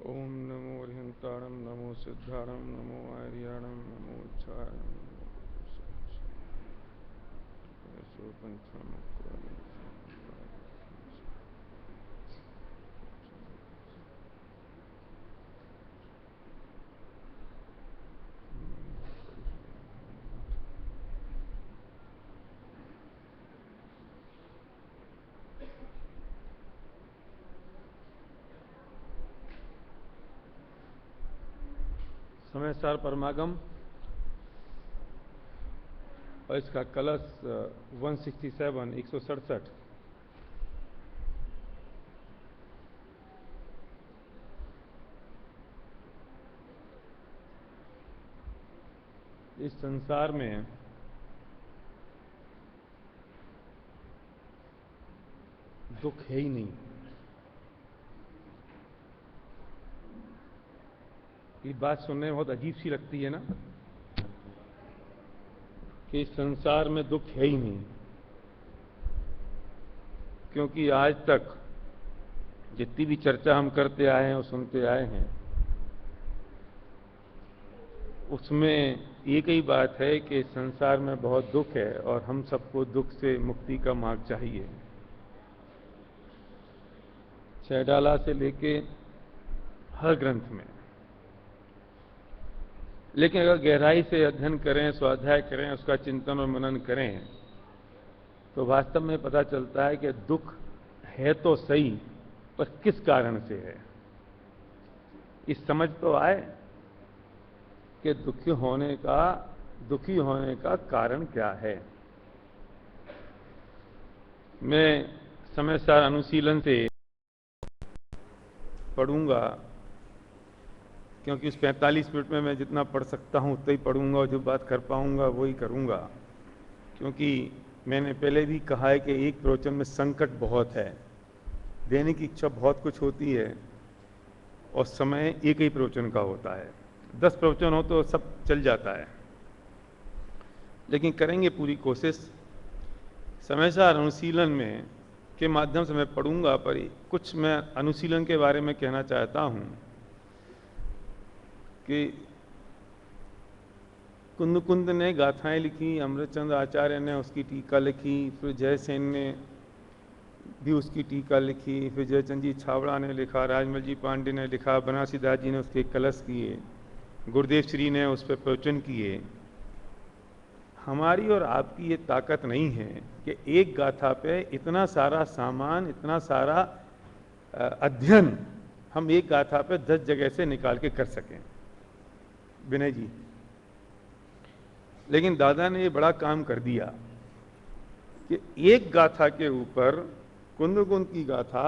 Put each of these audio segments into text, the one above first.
ओम नमो अरिहंताणं नमो सिद्धाणं नमो आर्याणं नमो इच्छाणं समय सार परमागम और इसका कलश 167 167। इस संसार में दुख है ही नहीं। ये बात सुनने में बहुत अजीब सी लगती है ना, कि इस संसार में दुख है ही नहीं, क्योंकि आज तक जितनी भी चर्चा हम करते आए हैं और सुनते आए हैं, उसमें एक ही बात है कि संसार में बहुत दुख है और हम सबको दुख से मुक्ति का मार्ग चाहिए। छैडाला से लेके हर ग्रंथ में। लेकिन अगर गहराई से अध्ययन करें, स्वाध्याय करें, उसका चिंतन और मनन करें, तो वास्तव में पता चलता है कि दुख है तो सही, पर किस कारण से है। इस समझ तो आए कि दुखी होने का कारण क्या है। मैं समय सार अनुशीलन से पढ़ूंगा, क्योंकि उस 45 मिनट में मैं जितना पढ़ सकता हूं उतना ही पढ़ूंगा और जो बात कर पाऊंगा वही करूंगा। क्योंकि मैंने पहले भी कहा है कि एक प्रवचन में संकट बहुत है, देने की इच्छा बहुत कुछ होती है और समय एक ही प्रवचन का होता है। 10 प्रवचन हो तो सब चल जाता है, लेकिन करेंगे पूरी कोशिश। समय सार अनुशीलन में के माध्यम से मैं पढ़ूंगा, पर कुछ मैं अनुशीलन के बारे में कहना चाहता हूं कि कुंद ने गाथाएं लिखी, अमृतचंद आचार्य ने उसकी टीका लिखी, फिर जयसेन ने भी उसकी टीका लिखी, फिर जयचंद जी छावड़ा ने लिखा, राजमल जी पांडे ने लिखा, बनारसीदास जी ने उसके कलश किए, गुरुदेव श्री ने उस पर प्रवचन किए। हमारी और आपकी ये ताकत नहीं है कि एक गाथा पे इतना सारा सामान, इतना सारा अध्ययन हम एक गाथा पे 10 जगह से निकाल के कर सकें, विनय जी। लेकिन दादा ने ये बड़ा काम कर दिया कि एक गाथा के ऊपर कुंद की गाथा,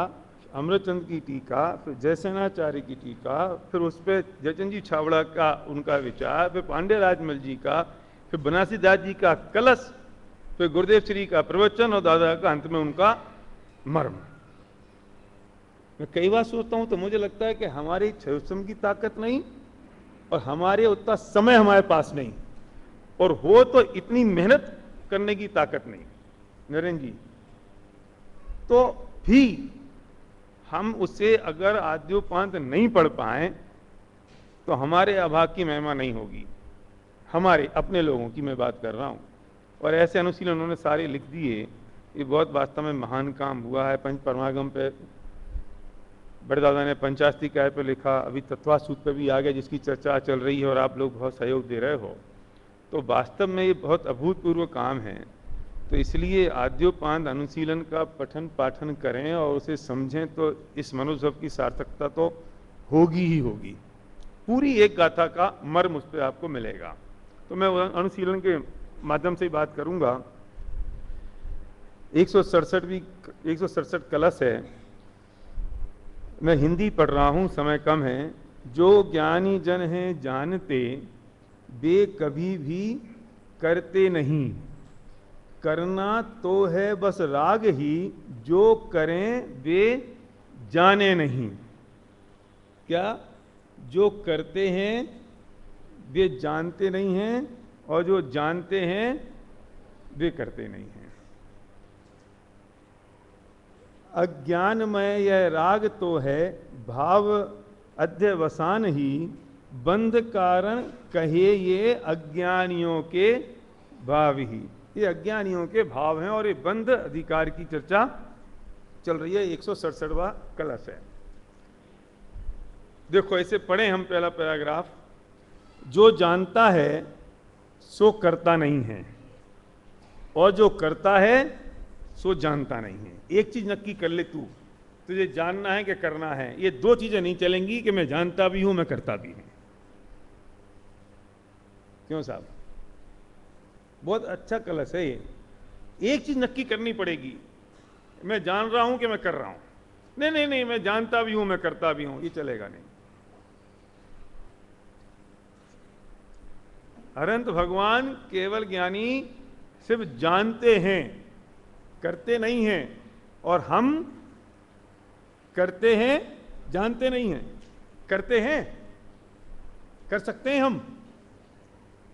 अमृतचंद की टीका, फिर जयसेनाचार्य की टीका, फिर उस पर जयचंद जी छावड़ा का उनका विचार, फिर पांडे राजमल जी का, फिर बनारसीदास जी का कलश, फिर गुरुदेव श्री का प्रवचन और दादा का अंत में उनका मर्म। मैं कई बार सोचता हूं तो मुझे लगता है कि हमारी क्षयोत्सम की ताकत नहीं और हमारे उतना समय हमारे पास नहीं, और हो तो इतनी मेहनत करने की ताकत नहीं, नरेंद्र जी। तो भी हम उससे अगर आद्योपांत नहीं पढ़ पाए तो हमारे अभाग की महिमा नहीं होगी। हमारे अपने लोगों की मैं बात कर रहा हूं, और ऐसे अनुशीलन उन्होंने सारे लिख दिए। ये बहुत वास्तव में महान काम हुआ है। पंच परमागम पे बड़े दादा ने पंचास्ती काय पे लिखा, अभी तत्वा सूत्र पे भी आ गया जिसकी चर्चा चल रही है और आप लोग बहुत सहयोग दे रहे हो। तो वास्तव में ये बहुत अभूतपूर्व काम है। तो इसलिए आद्योपांत अनुशीलन का पठन पाठन करें और उसे समझें तो इस मनुष्य की सार्थकता तो होगी ही होगी। पूरी एक गाथा का मर्म उस पर आपको मिलेगा। तो मैं अनुशीलन के माध्यम से ही बात करूंगा। 167 कलश है। मैं हिंदी पढ़ रहा हूं, समय कम है। जो ज्ञानी जन हैं जानते, वे कभी भी करते नहीं। करना तो है बस राग ही, जो करें वे जाने नहीं। क्या? जो करते हैं वे जानते नहीं हैं, और जो जानते हैं वे करते नहीं हैं। अज्ञानमय यह राग तो है, भाव अध्यवसान ही बंध कारण कहे ये अज्ञानियों के भाव ही। ये अज्ञानियों के भाव हैं और ये बंध अधिकार की चर्चा चल रही है। 167वां कलश है। देखो ऐसे पढ़े हम पहला पैराग्राफ। जो जानता है सो करता नहीं है, और जो करता है सो जानता नहीं है। एक चीज नक्की कर ले तू, तुझे जानना है कि करना है। ये दो चीजें नहीं चलेंगी कि मैं जानता भी हूं मैं करता भी हूं। क्यों साहब? बहुत अच्छा कलश है ये। एक चीज नक्की करनी पड़ेगी, मैं जान रहा हूं कि मैं कर रहा हूं। नहीं नहीं नहीं, मैं जानता भी हूं मैं करता भी हूं, ये चलेगा नहीं। अनंत भगवान केवल ज्ञानी सिर्फ जानते हैं, करते नहीं हैं। और हम करते हैं, जानते नहीं हैं। करते हैं, कर सकते हैं हम?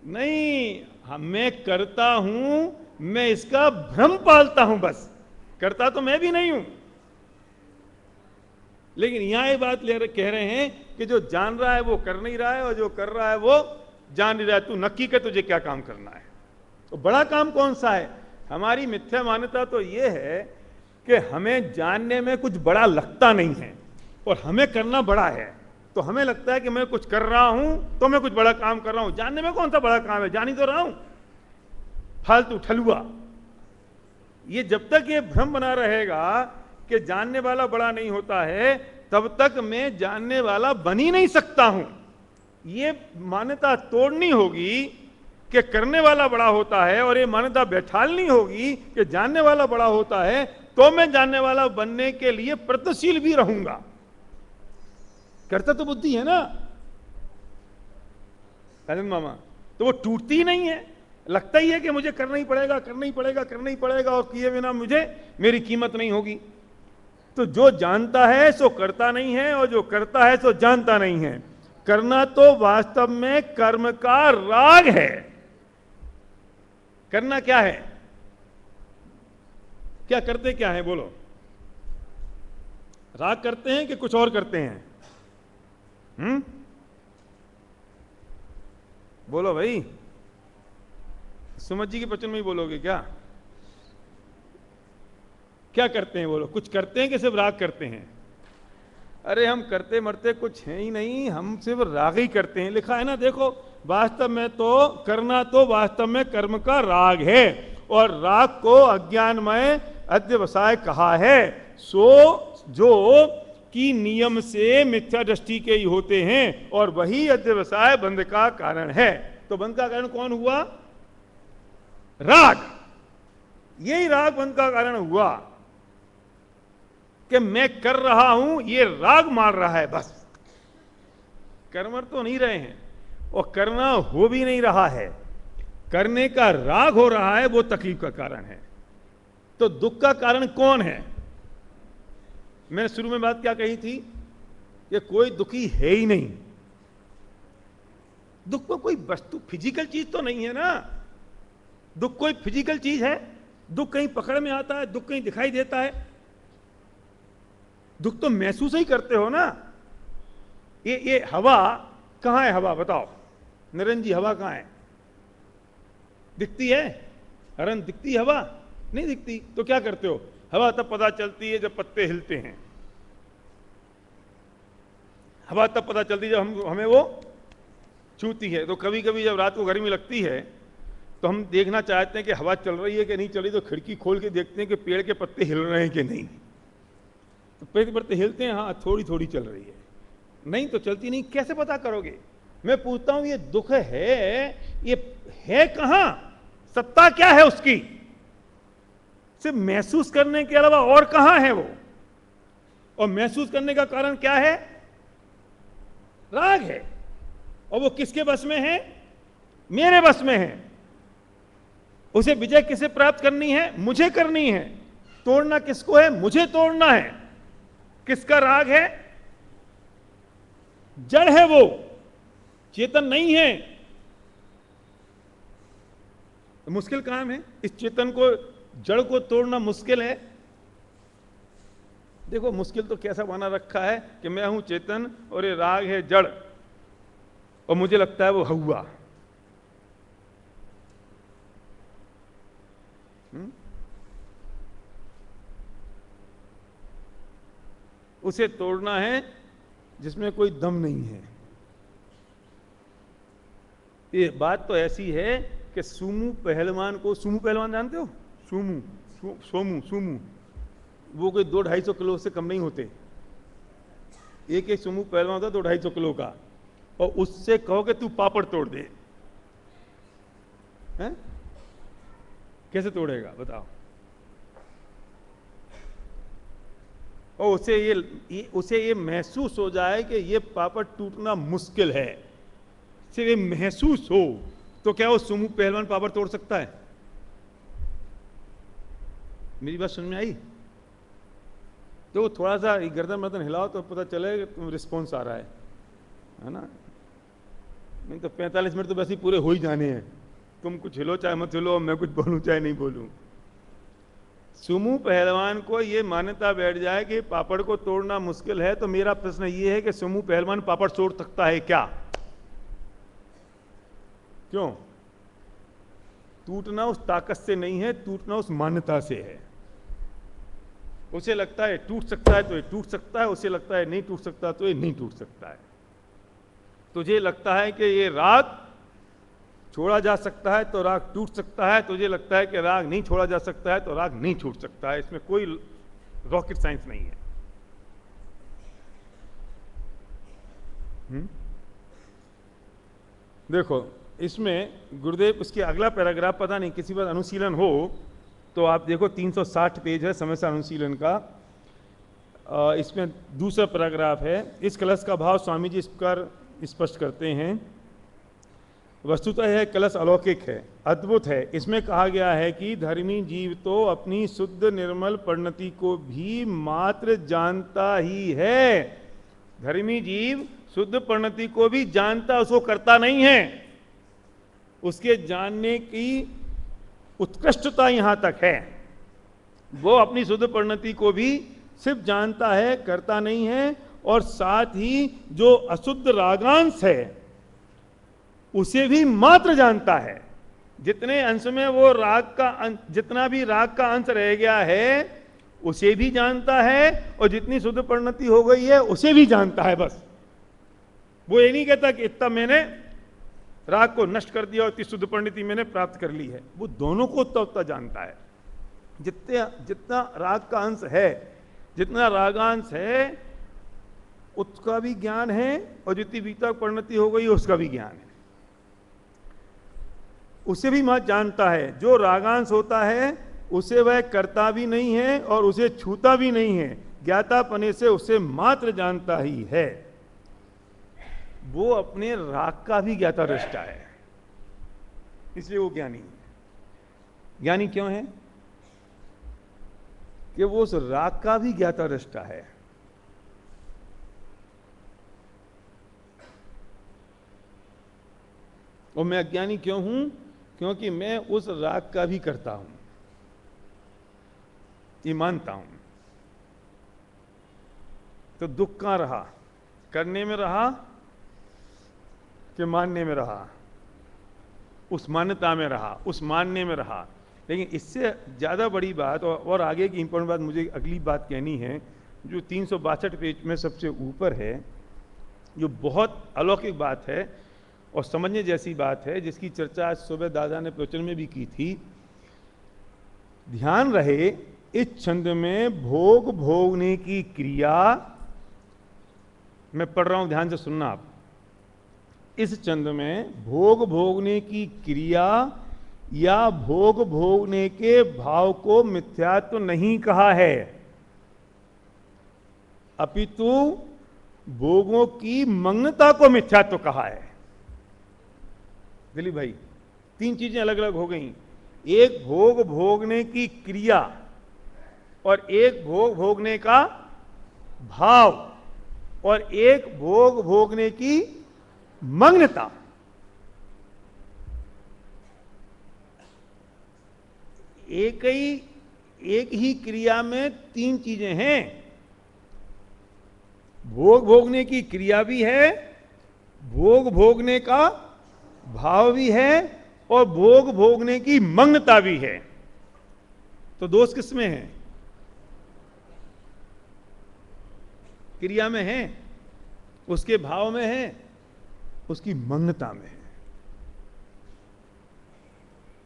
नहीं, मैं करता हूं, मैं इसका भ्रम पालता हूं बस। करता तो मैं भी नहीं हूं। लेकिन यहां ये बात कह रहे हैं कि जो जान रहा है वो कर नहीं रहा है, और जो कर रहा है वो जान नहीं रहा है। तू नक्की कर तुझे क्या काम करना है। तो बड़ा काम कौन सा है? हमारी मिथ्या मान्यता तो ये है कि हमें जानने में कुछ बड़ा लगता नहीं है और हमें करना बड़ा है। तो हमें लगता है कि मैं कुछ कर रहा हूं तो मैं कुछ बड़ा काम कर रहा हूं। जानने में कौन सा बड़ा काम है? जान ही तो रहा हूं। फालतू ठलुआ। ये जब तक ये भ्रम बना रहेगा कि जानने वाला बड़ा नहीं होता है, तब तक मैं जानने वाला बन ही नहीं सकता हूं। ये मान्यता तोड़नी होगी कि करने वाला बड़ा होता है, और ये मान्यता बैठालनी होगी कि जानने वाला बड़ा होता है, तो मैं जानने वाला बनने के लिए प्रयत्नशील भी रहूंगा। करता तो बुद्धि है ना आनंद मामा, तो वो टूटती ही नहीं है। लगता ही है कि मुझे करना ही पड़ेगा, करना ही पड़ेगा, करना ही पड़ेगा, और किए बिना मुझे मेरी कीमत नहीं होगी। तो जो जानता है सो करता नहीं है, और जो करता है सो जानता नहीं है। करना तो वास्तव में कर्म का राग है। करना क्या है? क्या करते क्या है? बोलो। राग करते हैं कि कुछ और करते हैं? बोलो भाई। सुमत जी के वचन में ही बोलोगे क्या? क्या करते हैं? बोलो। कुछ करते हैं कि सिर्फ राग करते हैं? अरे हम करते मरते कुछ है ही नहीं, हम सिर्फ राग ही करते हैं। लिखा है ना, देखो। वास्तव में तो करना तो वास्तव में कर्म का राग है, और राग को अज्ञानमय अध्यवसाय कहा है। सो जो कि नियम से मिथ्या दृष्टि के ही होते हैं, और वही अध्यवसाय बंध का कारण है। तो बंध का कारण कौन हुआ? राग। यही राग बंध का कारण हुआ कि मैं कर रहा हूं, ये राग मार रहा है बस। कर्मर तो नहीं रहे हैं, और करना हो भी नहीं रहा है। करने का राग हो रहा है, वो तकलीफ का कारण है। तो दुख का कारण कौन है? मैंने शुरू में बात क्या कही थी कि कोई दुखी है ही नहीं। दुख को कोई वस्तु फिजिकल चीज तो नहीं है ना। दुख कोई फिजिकल चीज है? दुख कहीं पकड़ में आता है? दुख कहीं दिखाई देता है? दुख तो महसूस ही करते हो ना। ये हवा कहां है? हवा बताओ नरेंद्र जी, हवा कहां है? दिखती है? हरन दिखती हवा? नहीं दिखती। तो क्या करते हो? हवा तब पता चलती है जब पत्ते हिलते हैं। हवा तब पता चलती है जब हमें वो छूती है। तो कभी कभी जब रात को गर्मी लगती है तो हम देखना चाहते हैं कि हवा चल रही है कि नहीं चल रही, तो खिड़की खोल के देखते हैं कि पेड़ के पत्ते हिल रहे हैं कि नहीं। तो पेड़ के पत्ते हिलते हैं, हाँ थोड़ी थोड़ी चल रही है, नहीं तो चलती नहीं। कैसे पता करोगे? मैं पूछता हूं, ये दुख है, ये है कहां? सत्ता क्या है उसकी? सिर्फ महसूस करने के अलावा और कहां है वो? और महसूस करने का कारण क्या है? राग है। और वो किसके बस में है? मेरे बस में है। उसे विजय किसे प्राप्त करनी है? मुझे करनी है। तोड़ना किसको है? मुझे तोड़ना है। किसका राग है? जड़ है वो, चेतन नहीं है। तो मुश्किल काम है इस चेतन को, जड़ को तोड़ना मुश्किल है। देखो मुश्किल तो कैसा बना रखा है कि मैं हूं चेतन और ये राग है जड़, और मुझे लगता है वो हवा। उसे तोड़ना है जिसमें कोई दम नहीं है। ये बात तो ऐसी है कि सूमू पहलवान को, सूमू पहलवान जानते हो? सूमू, सोमू, सूमू, वो कोई 200-250 किलो से कम नहीं होते। एक एक सूमू पहलवान होता 200-250 किलो का, और उससे कहो कि तू पापड़ तोड़ दे, हैं? कैसे तोड़ेगा बताओ? और उसे ये महसूस हो जाए कि ये पापड़ टूटना मुश्किल है, सिर्फ ये महसूस हो, तो क्या वो सूमू पहलवान पापड़ तोड़ सकता है? मेरी बात समझ में आई? तो थोड़ा सा गर्दन मर्दन हिलाओ तो पता चले कि तुम रिस्पॉन्स आ रहा है ना? नहीं तो 45 मिनट तो वैसे ही पूरे हो ही जाने हैं। तुम कुछ हिलो चाहे मत हिलो, मैं कुछ बोलूं चाहे नहीं बोलूं। सुमू पहलवान को ये मान्यता बैठ जाए कि पापड़ को तोड़ना मुश्किल है, तो मेरा प्रश्न ये है कि सुमू पहलवान पापड़ तोड़ सकता है क्या? क्यों? टूटना उस ताकत से नहीं है, टूटना उस मान्यता से है। उसे लगता है टूट सकता है तो ये टूट सकता है, उसे लगता है नहीं टूट सकता तो ये नहीं टूट सकता है। तुझे लगता है कि ये राग छोड़ा जा सकता है तो राग टूट सकता है, तुझे लगता है कि राग नहीं छोड़ा जा सकता है तो राग नहीं छूट सकता है। इसमें कोई रॉकेट साइंस नहीं है। देखो इसमें गुरुदेव, उसके अगला पैराग्राफ पता नहीं किसी बात अनुशीलन हो तो आप देखो 360 पेज है समस्या अनुशीलन का। इसमें दूसरा पैराग्राफ है। इस कलश का भाव स्वामी जी इस प्रकार स्पष्ट करते हैं। वस्तुतः यह कलश अलौकिक है, अद्भुत है। इसमें कहा गया है कि धर्मी जीव तो अपनी शुद्ध निर्मल परिणति को भी मात्र जानता ही है। धर्मी जीव शुद्ध परिणति को भी जानता, उसको करता नहीं है। उसके जानने की उत्कृष्टता यहां तक है। वो अपनी शुद्ध परिणति को भी सिर्फ जानता है, करता नहीं है। और साथ ही जो अशुद्ध रागांश है उसे भी मात्र जानता है। जितने अंश में वो राग का, जितना भी राग का अंश रह गया है उसे भी जानता है, और जितनी शुद्ध परिणति हो गई है उसे भी जानता है। बस वो ये नहीं कहता कि इतना मैंने राग को नष्ट कर दिया और इतनी शुद्ध परिणति मैंने प्राप्त कर ली है। वो दोनों को उतना उतना जानता है। जितना राग का अंश है, जितना रागांश है उसका भी ज्ञान है, और जितनी बीता परिणति हो गई उसका भी ज्ञान है। उसे भी मत जानता है। जो रागांश होता है उसे वह करता भी नहीं है और उसे छूता भी नहीं है। ज्ञातापने से उसे मात्र जानता ही है। वो अपने राग का भी ज्ञाता दृष्टा है, इसलिए वो ज्ञानी है। ज्ञानी क्यों है? कि वो उस राग का भी ज्ञाता दृष्टा है। और मैं अज्ञानी क्यों हूं? क्योंकि मैं उस राग का भी करता हूं, ये मानता हूं। तो दुख कहां रहा? करने में रहा कि मानने में रहा? उस मान्यता में रहा, उस मानने में रहा। लेकिन इससे ज्यादा बड़ी बात और आगे की इंपॉर्टेंट बात मुझे अगली बात कहनी है, जो 362 पेज में सबसे ऊपर है, जो बहुत अलौकिक बात है और समझने जैसी बात है, जिसकी चर्चा आज सुबह दादा ने प्रवचन में भी की थी। ध्यान रहे, इस छंद में भोग भोगने की क्रिया, मैं पढ़ रहा हूं ध्यान से सुनना आप। इस छंद में भोग भोगने की क्रिया या भोग भोगने के भाव को मिथ्यात्व नहीं कहा है, अपितु भोगों की मग्नता को मिथ्यात्व कहा है। दिलीप भाई, तीन चीजें अलग अलग हो गई। एक भोग भोगने की क्रिया और एक भोग भोगने का भाव और एक भोग भोगने की मग्नता। एक ही क्रिया में तीन चीजें हैं। भोग भोगने की क्रिया भी है, भोग भोगने का भाव भी है, और भोग भोगने की मग्नता भी है। तो दोष किसमें है? क्रिया में है, उसके भाव में है, उसकी मग्नता में है।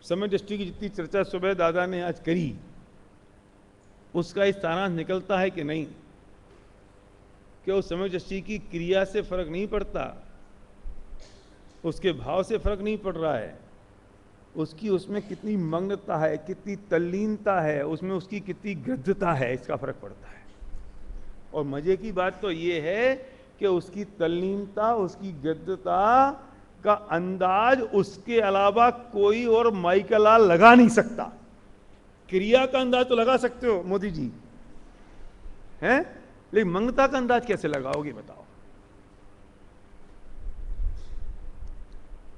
समय दृष्टि की जितनी चर्चा सुबह दादा ने आज करी, उसका इस सारांश निकलता है कि नहीं, कि उस समय दृष्टि की क्रिया से फर्क नहीं पड़ता, उसके भाव से फर्क नहीं पड़ रहा है, उसकी उसमें कितनी मग्नता है, कितनी तल्लीनता है, उसमें उसकी कितनी गद्यता है, इसका फर्क पड़ता है। और मजे की बात तो ये है कि उसकी तल्लीनता, उसकी गद्यता का अंदाज उसके अलावा कोई और माइकलाल लगा नहीं सकता। क्रिया का अंदाज तो लगा सकते हो मोदी जी, हैं? लेकिन मग्नता का अंदाज कैसे लगाओगे बताओ?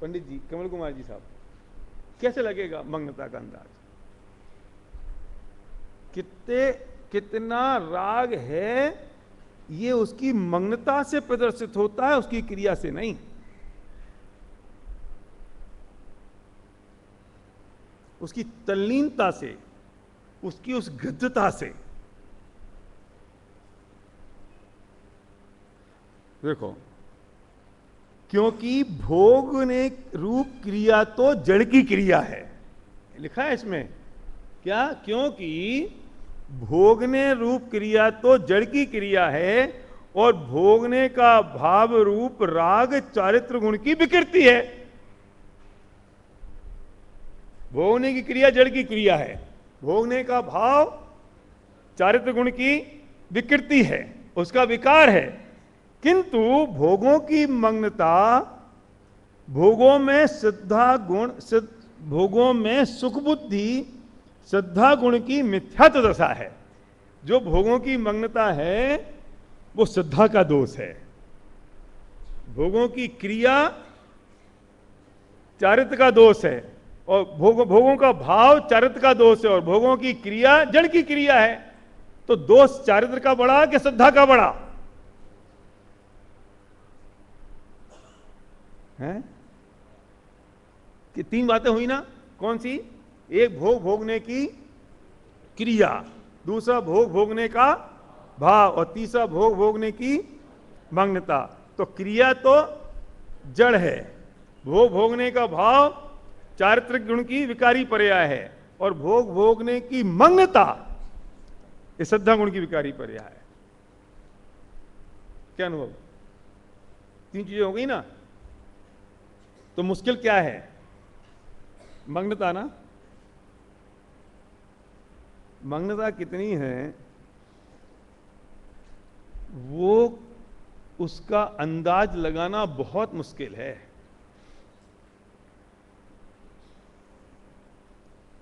पंडित जी, कमल कुमार जी साहब, कैसे लगेगा मग्नता का अंदाज? कितना राग है, ये उसकी मग्नता से प्रदर्शित होता है, उसकी क्रिया से नहीं। उसकी तल्लीनता से, उसकी उस गद्यता से। देखो, क्योंकि भोग ने रूप क्रिया तो जड़ की क्रिया है, लिखा है इसमें क्या? क्योंकि भोगने रूप क्रिया तो जड़ की क्रिया है, और भोगने का भाव रूप राग चारित्र गुण की विकृति है। भोगने की क्रिया जड़ की क्रिया है, भोगने का भाव चारित्र गुण की विकृति है, उसका विकार है। किंतु भोगों की मग्नता, भोगों में श्रद्धा गुण, भोगों में सुख बुद्धि श्रद्धा गुण की मिथ्यात्व दशा है। जो भोगों की मग्नता है वो श्रद्धा का दोष है। भोगों की क्रिया चारित्र का दोष है, और भोगों का भाव चारित्र का दोष है, और भोगों की क्रिया जड़ की क्रिया है। तो दोष चारित्र का बड़ा कि श्रद्धा का बड़ा है? कि तीन बातें हुई ना, कौन सी? एक भोग भोगने की क्रिया, दूसरा भोग भोगने का भाव, और तीसरा भोग भोगने की मग्नता। तो क्रिया तो जड़ है, भोग भोगने का भाव चारित्रिक गुण की विकारी पर्याय है, और भोग भोगने की मग्नता ये श्रद्धा गुण की विकारी पर्याय है। क्या अनुभव? तीन चीजें हो गई ना। तो मुश्किल क्या है? मग्नता ना। मग्नता कितनी है वो उसका अंदाज लगाना बहुत मुश्किल है।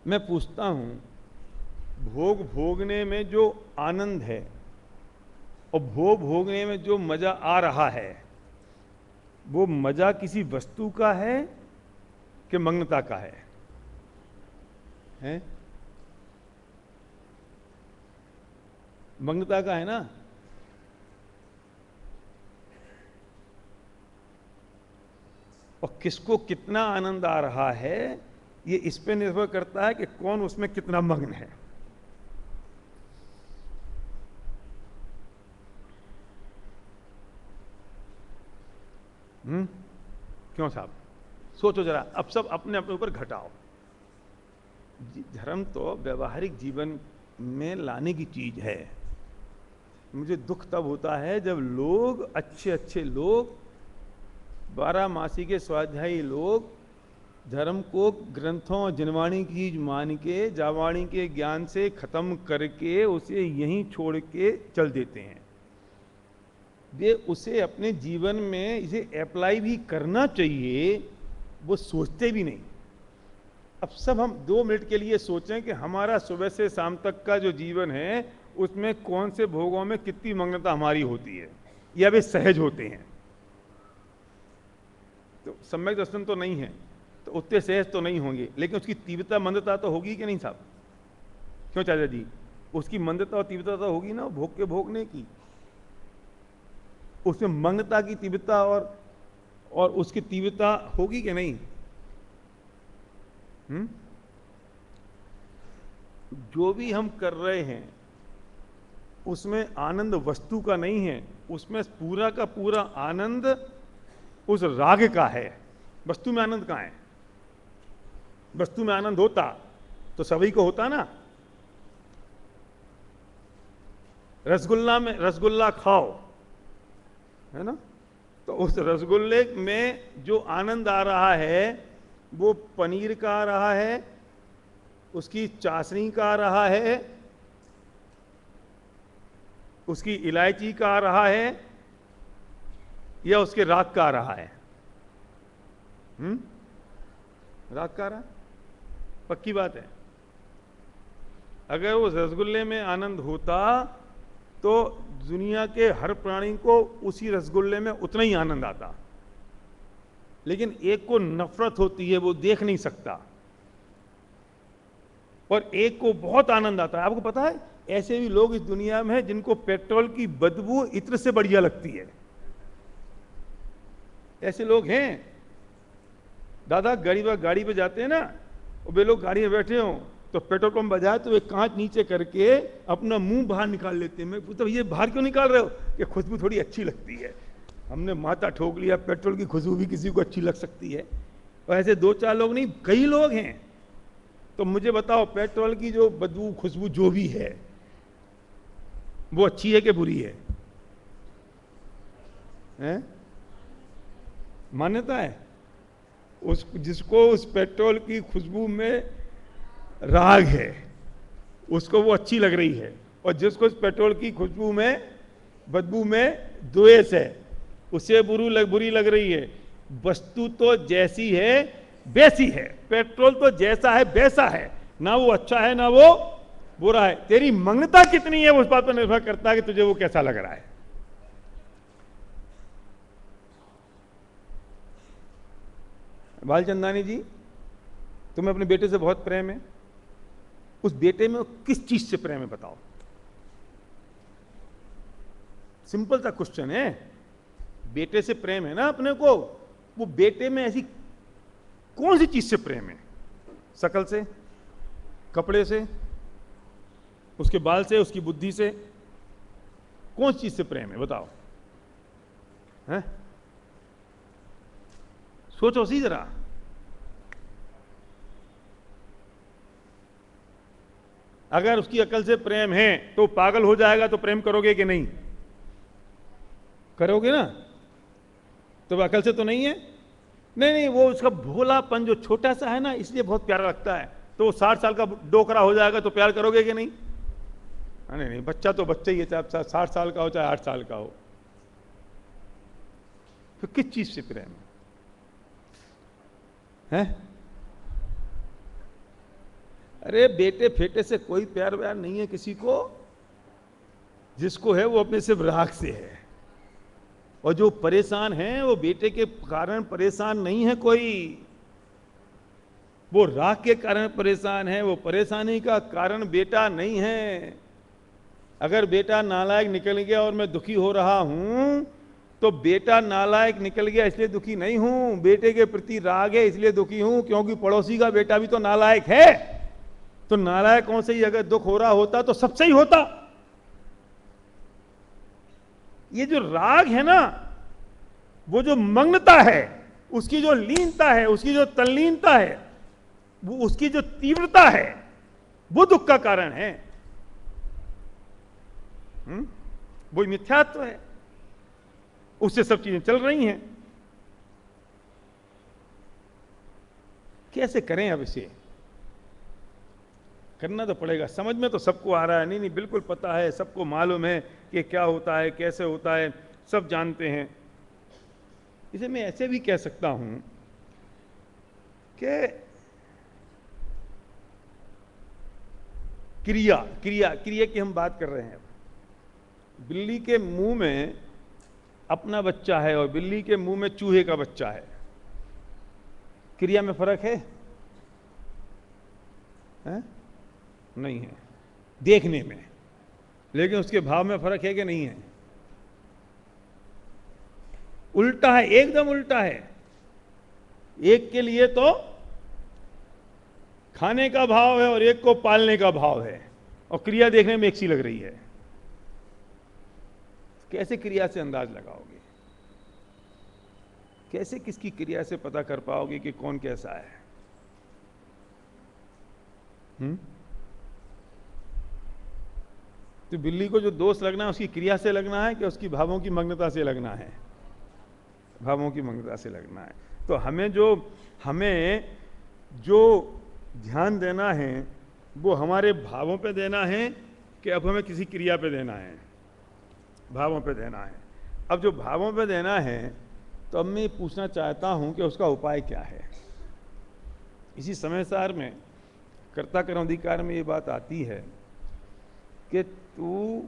मैं पूछता हूं, भोग भोगने में जो आनंद है और भोग भोगने में जो मजा आ रहा है, वो मजा किसी वस्तु का है कि मग्नता का है? मग्नता का है ना। और किसको कितना आनंद आ रहा है ये इस पे निर्भर करता है कि कौन उसमें कितना मग्न है। क्यों साहब? सोचो जरा, अब सब अपने अपने ऊपर घटाओ। धर्म तो व्यवहारिक जीवन में लाने की चीज है। मुझे दुख तब होता है जब लोग, अच्छे अच्छे लोग, 12 मासी के स्वाध्यायी लोग, धर्म को ग्रंथों जिनवाणी की चीज मान के, जावाणी के ज्ञान से खत्म करके उसे यहीं छोड़ के चल देते हैं। वे उसे अपने जीवन में इसे अप्लाई भी करना चाहिए, वो सोचते भी नहीं। अब सब हम 2 मिनट के लिए सोचें कि हमारा सुबह से शाम तक का जो जीवन है उसमें कौन से भोगों में कितनी मग्नता हमारी होती है, या वे सहज होते हैं। तो सम्यक दर्शन तो नहीं है तो उतने सहज तो नहीं होंगे, लेकिन उसकी तीव्रता मंदता तो होगी कि नहीं साहब? क्यों चाचा जी? उसकी मंदता और तीव्रता तो होगी ना भोग के भोगने की। उसमें मंगता की तीव्रता और उसकी तीव्रता होगी कि नहीं? जो भी हम कर रहे हैं उसमें आनंद वस्तु का नहीं है, उसमें पूरा का पूरा आनंद उस राग का है। वस्तु में आनंद कहां है? वस्तु में आनंद होता तो सभी को होता ना। रसगुल्ला में रसगुल्ला खाओ, है ना, तो उस रसगुल्ले में जो आनंद आ रहा है वो पनीर का आ रहा है, उसकी चाशनी का आ रहा है, उसकी इलायची का आ रहा है, या उसके राग का आ रहा है? राग का आ रहा है, पक्की बात है। अगर उस रसगुल्ले में आनंद होता तो दुनिया के हर प्राणी को उसी रसगुल्ले में उतना ही आनंद आता, लेकिन एक को नफरत होती है, वो देख नहीं सकता, और एक को बहुत आनंद आता है। आपको पता है ऐसे भी लोग इस दुनिया में हैं जिनको पेट्रोल की बदबू इत्र से बढ़िया लगती है। ऐसे लोग हैं। दादा गाड़ी पे जाते हैं ना, और वे लोग गाड़ी में बैठे हो तो पेट्रोल पंप बजाए तो वे कांच नीचे करके अपना मुंह बाहर निकाल लेते हैं। मैं पूछता ये बाहर क्यों निकाल रहे हो? कि खुशबू थोड़ी अच्छी लगती है। हमने माथा ठोक लिया, पेट्रोल की खुशबू भी किसी को अच्छी लग सकती है। और ऐसे दो चार लोग नहीं, कई लोग हैं। तो मुझे बताओ, पेट्रोल की जो बदबू खुशबू जो भी है वो अच्छी है कि बुरी है? मान्यता है जिसको उस पेट्रोल की खुशबू में राग है उसको वो अच्छी लग रही है, और जिसको इस पेट्रोल की खुशबू में बदबू में द्वेष है उसे बुरी लग रही है। वस्तु तो जैसी है वैसी है, पेट्रोल तो जैसा है वैसा है, ना वो अच्छा है ना वो बुरा है। तेरी मंगता कितनी है उस बात पर निर्भर करता है कि तुझे वो कैसा लग रहा है। बालचंदानी जी, तुम्हें अपने बेटे से बहुत प्रेम है, उस बेटे में किस चीज से प्रेम है बताओ? सिंपल सा क्वेश्चन है। बेटे से प्रेम है ना अपने को, वो बेटे में ऐसी कौन सी चीज से प्रेम है? शकल से, कपड़े से, उसके बाल से, उसकी बुद्धि से? कौन सी चीज से प्रेम है बताओ? हैं? सोचो सी जरा। अगर उसकी अकल से प्रेम है तो पागल हो जाएगा तो प्रेम करोगे कि नहीं? करोगे ना। तो अकल से तो नहीं है? नहीं, वो उसका भोलापन जो छोटा सा है ना, इसलिए बहुत प्यारा लगता है। तो वो 60 साल का डोकरा हो जाएगा तो प्यार करोगे कि नहीं? नहीं, बच्चा तो बच्चा ही है, चाहे 60 साल का हो चाहे 8 साल का हो। फिर किस चीज से प्रेम है? अरे बेटे फेटे से कोई प्यार व्यार नहीं है किसी को। जिसको है वो अपने सिर्फ राग से है। और जो परेशान है वो बेटे के कारण परेशान नहीं है कोई, वो राग के कारण परेशान है। वो परेशानी का कारण बेटा नहीं है। अगर बेटा नालायक निकल गया और मैं दुखी हो रहा हूं तो बेटा नालायक निकल गया इसलिए दुखी नहीं हूं, बेटे के प्रति राग है इसलिए दुखी हूं, क्योंकि पड़ोसी का बेटा भी तो नालायक है। तो नालायकों से ही अगर दुख हो रहा होता तो सबसे ही होता। ये जो राग है ना, वो जो मग्नता है, उसकी जो लीनता है, उसकी जो तल्लीनता है, वो उसकी जो तीव्रता है, वो दुख का कारण है। वो मिथ्यात्व है, उससे सब चीजें चल रही हैं। कैसे करें? अब इसे करना तो पड़ेगा। समझ में तो सबको आ रहा है, नहीं बिल्कुल पता है, सबको मालूम है कि क्या होता है, कैसे होता है, सब जानते हैं। इसे मैं ऐसे भी कह सकता हूं कि क्रिया की हम बात कर रहे हैं। बिल्ली के मुंह में अपना बच्चा है और बिल्ली के मुंह में चूहे का बच्चा है। क्रिया में फर्क है? नहीं है देखने में, लेकिन उसके भाव में फर्क है कि नहीं है? उल्टा है, एकदम उल्टा है। एक के लिए तो खाने का भाव है और एक को पालने का भाव है, और क्रिया देखने में एक सी लग रही है। कैसे क्रिया से अंदाज लगाओगे? कैसे किसकी क्रिया से पता कर पाओगे कि कौन कैसा है? तो बिल्ली को जो दोष लगना है उसकी क्रिया से लगना है कि उसकी भावों की मग्नता से लगना है? भावों की मग्नता से लगना है। तो हमें जो ध्यान देना है वो हमारे भावों पे देना है कि अब हमें किसी क्रिया पे देना है? भावों पे देना है। अब जो भावों पे देना है तो अब मैं पूछना चाहता हूं कि उसका उपाय क्या है। इसी समय सार में कर्ता कर्म अधिकार में ये बात आती है कि तू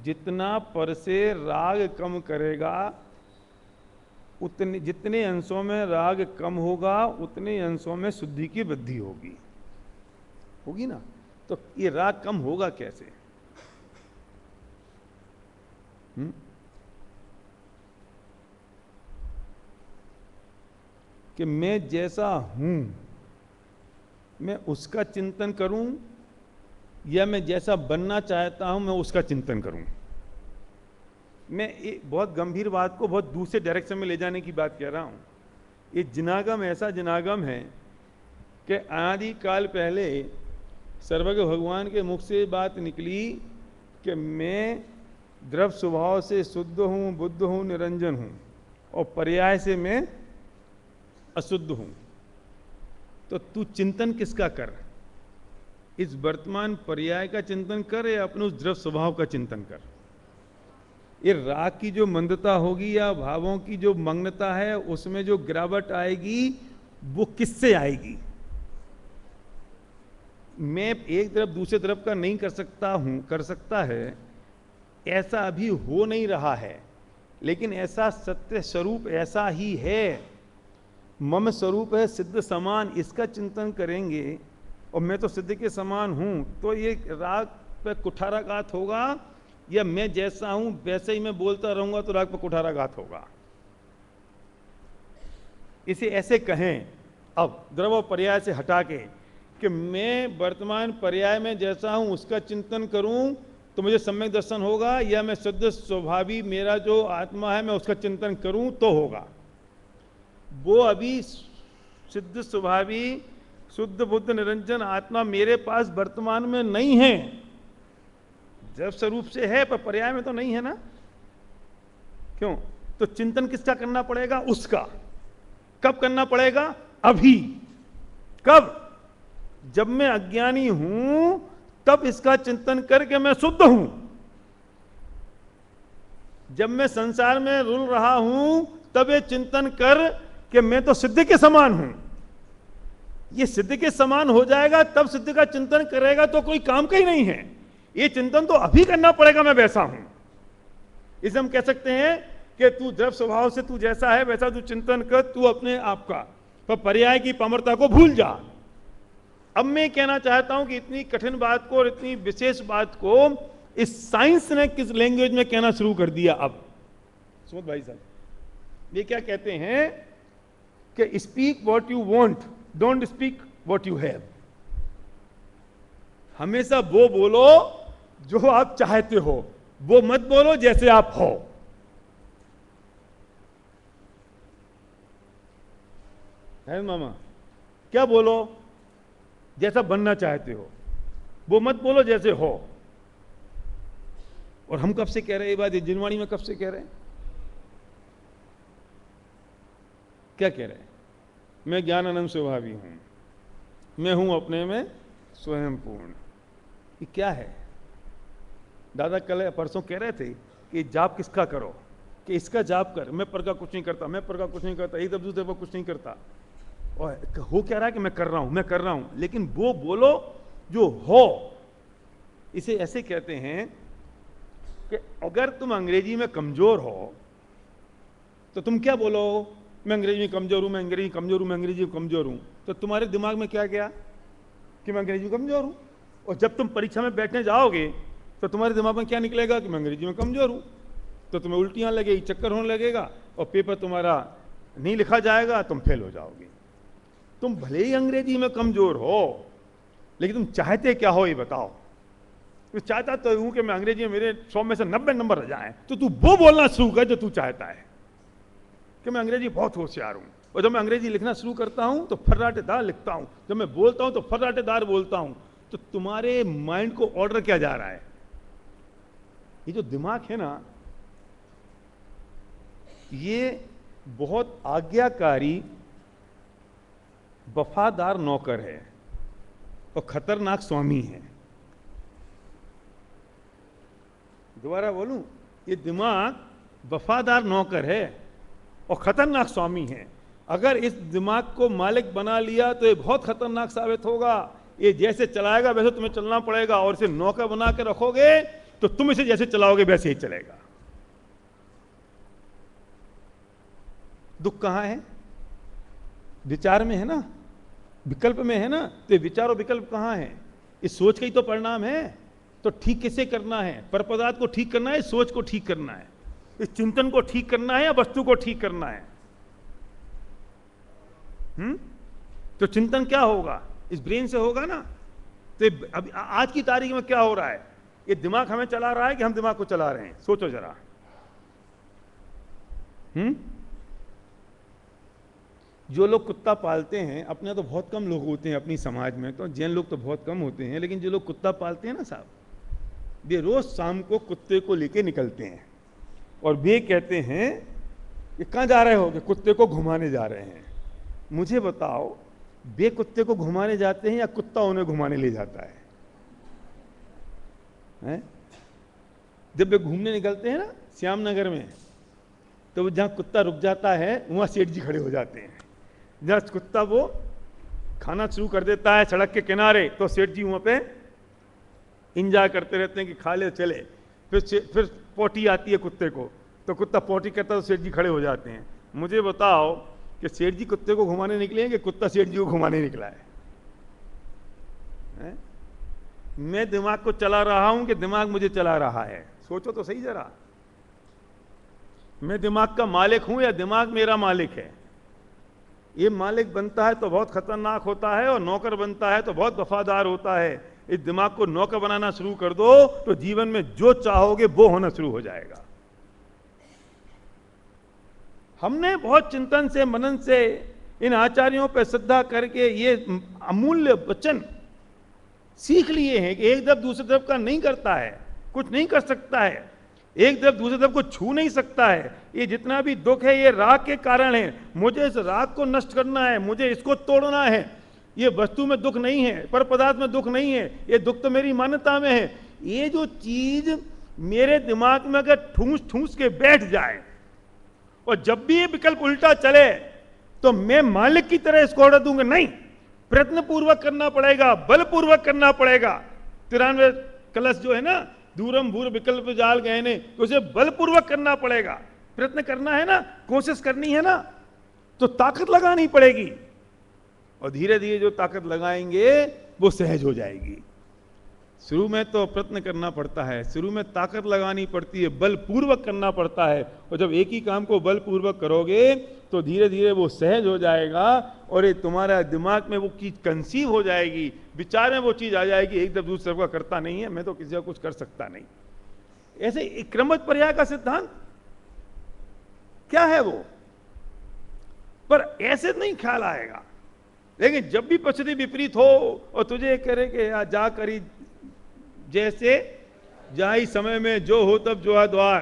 जितना पर से राग कम करेगा, उतने जितने अंशों में राग कम होगा उतने अंशों में शुद्धि की वृद्धि होगी ना। तो ये राग कम होगा कैसे? कि मैं जैसा हूं मैं उसका चिंतन करूं, या मैं जैसा बनना चाहता हूं मैं उसका चिंतन करूं। मैं बहुत गंभीर बात को बहुत दूसरे डायरेक्शन में ले जाने की बात कह रहा हूं। ये जिनागम ऐसा जिनागम है कि आदि काल पहले सर्वज्ञ भगवान के मुख से बात निकली कि मैं द्रव स्वभाव से शुद्ध हूं, बुद्ध हूं, निरंजन हूं, और पर्याय से मैं अशुद्ध हूं। तो तू चिंतन किसका कर? इस वर्तमान पर्याय का चिंतन कर या अपने उस द्रव स्वभाव का चिंतन कर? ये राग की जो मंदता होगी या भावों की जो मग्नता है उसमें जो गिरावट आएगी वो किससे आएगी? मैं एक तरफ दूसरे तरफ का नहीं कर सकता हूं, कर सकता है, ऐसा अभी हो नहीं रहा है, लेकिन ऐसा सत्य स्वरूप ऐसा ही है। मम स्वरूप है सिद्ध समान, इसका चिंतन करेंगे और मैं तो सिद्ध के समान हूं, तो ये राग पे कुठाराघात होगा, या मैं जैसा हूं वैसे ही मैं बोलता रहूंगा तो राग पे कुठाराघात होगा? इसे ऐसे कहें अब द्रव पर्याय से हटा के कि मैं वर्तमान पर्याय में जैसा हूं उसका चिंतन करूं तो मुझे सम्यक दर्शन होगा, या मैं शुद्ध स्वभावी मेरा जो आत्मा है मैं उसका चिंतन करूं तो होगा। वो अभी सिद्ध स्वभावी शुद्ध बुद्ध निरंजन आत्मा मेरे पास वर्तमान में नहीं है। जब स्वरूप से है पर पर्याय में तो नहीं है ना। क्यों? तो चिंतन किसका करना पड़ेगा? उसका। कब करना पड़ेगा? अभी। कब? जब मैं अज्ञानी हूं तब इसका चिंतन करके मैं शुद्ध हूं। जब मैं संसार में रुल रहा हूं तब ये चिंतन कर कि मैं तो सिद्ध के समान हूं। ये सिद्ध के समान हो जाएगा तब सिद्ध का चिंतन करेगा तो कोई काम का ही नहीं है। ये चिंतन तो अभी करना पड़ेगा मैं वैसा हूं। इसे हम कह सकते हैं कि तू द्रव स्वभाव से तू जैसा है वैसा तू चिंतन कर, तू अपने आप का, पर पर्याय की पामरता को भूल जा। अब मैं कहना चाहता हूं कि इतनी कठिन बात को और इतनी विशेष बात को इस साइंस ने किस लैंग्वेज में कहना शुरू कर दिया। अब सुमत भाई साहब ये क्या कहते हैं कि speak what you want, don't speak what you have. हमेशा वो बोलो जो आप चाहते हो, वो मत बोलो जैसे आप हो। है मामा? क्या बोलो? जैसा बनना चाहते हो, वो मत बोलो जैसे हो। और हम कब से कह रहे हैं ये बात? जिनवाणी में कब से कह रहे हैं? क्या कह रहे हैं? मैं ज्ञानानंद स्वभावी हूं, मैं हूं अपने में स्वयं पूर्ण। ये क्या है? दादा कल परसों कह रहे थे कि जाप किसका करो, कि इसका जाप कर। मैं पर का कुछ नहीं करता, मैं पर का कुछ नहीं करता, एक दूसरे पर कुछ नहीं करता। और हो क्या रहा है कि मैं कर रहा हूं, मैं कर रहा हूं, लेकिन वो बोलो जो हो। इसे ऐसे कहते हैं कि अगर तुम अंग्रेजी में कमजोर हो तो तुम क्या बोलो? मैं अंग्रेजी में कमजोर हूं, मैं अंग्रेजी में कमजोर हूं, मैं अंग्रेजी में कमजोर हूं। तो तुम्हारे दिमाग में क्या गया? कि मैं अंग्रेजी में कमजोर हूं। और जब तुम परीक्षा में बैठने जाओगे तो तुम्हारे दिमाग में क्या निकलेगा? कि मैं अंग्रेजी में कमजोर हूं। तो तुम्हें उल्टियां लगेगी, चक्कर होने लगेगा और पेपर तुम्हारा नहीं लिखा जाएगा, तुम फेल हो जाओगे। तुम भले ही अंग्रेजी में कमजोर हो, लेकिन तुम चाहते क्या हो ये बताओ। तो चाहता तो हूं कि मैं अंग्रेजी में मेरे 100 में से 90 नंबर आ जाए, तो तू वो बोलना शुरू कर जो तू चाहता है कि मैं अंग्रेजी बहुत होशियार हूं। और जब मैं अंग्रेजी लिखना शुरू करता हूं तो फर्राटेदार लिखता हूं, जब मैं बोलता हूं तो फर्राटेदार बोलता हूं। तो तुम्हारे माइंड को ऑर्डर किया जा रहा है। ये जो दिमाग है ना, ये बहुत आज्ञाकारी वफादार नौकर है और खतरनाक स्वामी है। दोबारा बोलूं, ये दिमाग वफादार नौकर है और खतरनाक स्वामी है। अगर इस दिमाग को मालिक बना लिया तो ये बहुत खतरनाक साबित होगा। ये जैसे चलाएगा वैसे तुम्हें चलना पड़ेगा, और इसे नौकर बना के रखोगे तो तुम इसे जैसे चलाओगे वैसे ही चलेगा। दुख कहां है? विचार में है ना, विकल्प में है ना। तो विचार और विकल्प कहां है? इस सोच का ही तो परिणाम है। तो ठीक कैसे करना है? पर पदार्थ को ठीक करना है, सोच को ठीक करना है, इस चिंतन को ठीक करना है या वस्तु को ठीक करना है? तो चिंतन क्या होगा? इस ब्रेन से होगा ना। तो अभी आज की तारीख में क्या हो रहा है? ये दिमाग हमें चला रहा है कि हम दिमाग को चला रहे हैं? सोचो जरा। जो लोग कुत्ता पालते हैं, अपने तो बहुत कम लोग होते हैं अपनी समाज में, तो जैन लोग तो बहुत कम होते हैं, लेकिन जो लोग कुत्ता पालते हैं ना साहब, वे रोज शाम को कुत्ते को लेके निकलते हैं और वे कहते हैं कि कहां जा रहे हो? कि कुत्ते को घुमाने जा रहे हैं। मुझे बताओ, वे कुत्ते को घुमाने जाते हैं या कुत्ता उन्हें घुमाने ले जाता है? जब वे घूमने निकलते हैं ना श्यामनगर में, तो जहां कुत्ता रुक जाता है वहां सेठ जी खड़े हो जाते हैं। जहां कुत्ता वो खाना शुरू कर देता है सड़क के किनारे, तो सेठ जी वहां पे इंजॉय करते रहते हैं कि खा ले चले। फिर पोटी आती है कुत्ते को, तो कुत्ता पोटी करता है तो सेठ जी खड़े हो जाते हैं। मुझे बताओ कि सेठ जी कुत्ते को घुमाने निकले हैं कि कुत्ता सेठ जी को घुमाने निकला है? मैं दिमाग को चला रहा हूं कि दिमाग मुझे चला रहा है? सोचो तो सही जरा। मैं दिमाग का मालिक हूं या दिमाग मेरा मालिक है? ये मालिक बनता है तो बहुत खतरनाक होता है, और नौकर बनता है तो बहुत वफादार होता है। इस दिमाग को नौकर बनाना शुरू कर दो तो जीवन में जो चाहोगे वो होना शुरू हो जाएगा। हमने बहुत चिंतन से, मनन से, इन आचार्यों पर श्रद्धा करके ये अमूल्य वचन सीख लिए हैं कि एक तरफ दूसरे तरफ का नहीं करता है, कुछ नहीं कर सकता है, एक तरफ दूसरे तरफ को छू नहीं सकता है। ये जितना भी दुख है ये राग के कारण है। मुझे इस राग को नष्ट करना है, मुझे इसको तोड़ना है। ये वस्तु में दुख नहीं है, पर पदार्थ में दुख नहीं है, ये दुख तो मेरी मान्यता में है। ये जो चीज मेरे दिमाग में अगर ठूस ठूस के बैठ जाए और जब भी ये विकल्प उल्टा चले तो मैं मालिक की तरह इसको ऑर्डर दूंगा, नहीं, प्रयत्न पूर्वक करना पड़ेगा, बलपूर्वक करना पड़ेगा। 93 कलश जो है ना, दूरम भूर विकल्प जाल गए ने, तो उसे बलपूर्वक करना पड़ेगा। प्रयत्न करना है ना, कोशिश करनी है ना, तो ताकत लगानी पड़ेगी, और धीरे धीरे जो ताकत लगाएंगे वो सहज हो जाएगी। शुरू में तो प्रयत्न करना पड़ता है, शुरू में ताकत लगानी पड़ती है, बलपूर्वक करना पड़ता है। और जब एक ही काम को बलपूर्वक करोगे तो धीरे धीरे वो सहज हो जाएगा, और ये तुम्हारा दिमाग में वो चीज कंसीव हो जाएगी, विचार में वो चीज आ जाएगी। एक तरफ दूसरे का करता नहीं है, मैं तो किसी का कुछ कर सकता नहीं। ऐसे क्रमश पर्याय का सिद्धांत क्या है वो? पर ऐसे नहीं ख्याल आएगा। लेकिन जब भी परिस्थिति विपरीत हो और तुझे करे कि जा करी जैसे जाई समय में जो हो तब जो है द्वार,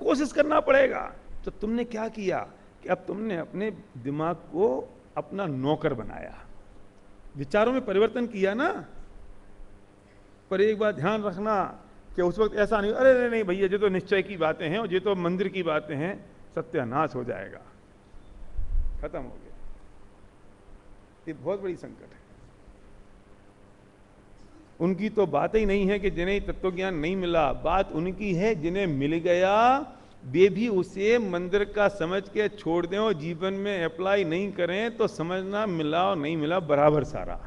कोशिश करना पड़ेगा। तो तुमने क्या किया कि अब तुमने अपने दिमाग को अपना नौकर बनाया, विचारों में परिवर्तन किया ना। पर एक बात ध्यान रखना कि उस वक्त ऐसा नहीं, अरे नहीं भैया ये तो निश्चय की बातें हैं और ये तो मंदिर की बातें हैं, सत्यानाश हो जाएगा, खत्म हो गया। ये बहुत बड़ी संकट है। उनकी तो बात ही नहीं है कि जिन्हें तत्वज्ञान नहीं मिला, बात उनकी है जिन्हें मिल गया वे भी उसे मंदिर का समझ के छोड़ दें और जीवन में अप्लाई नहीं करें तो समझना मिला और नहीं मिला बराबर सारा।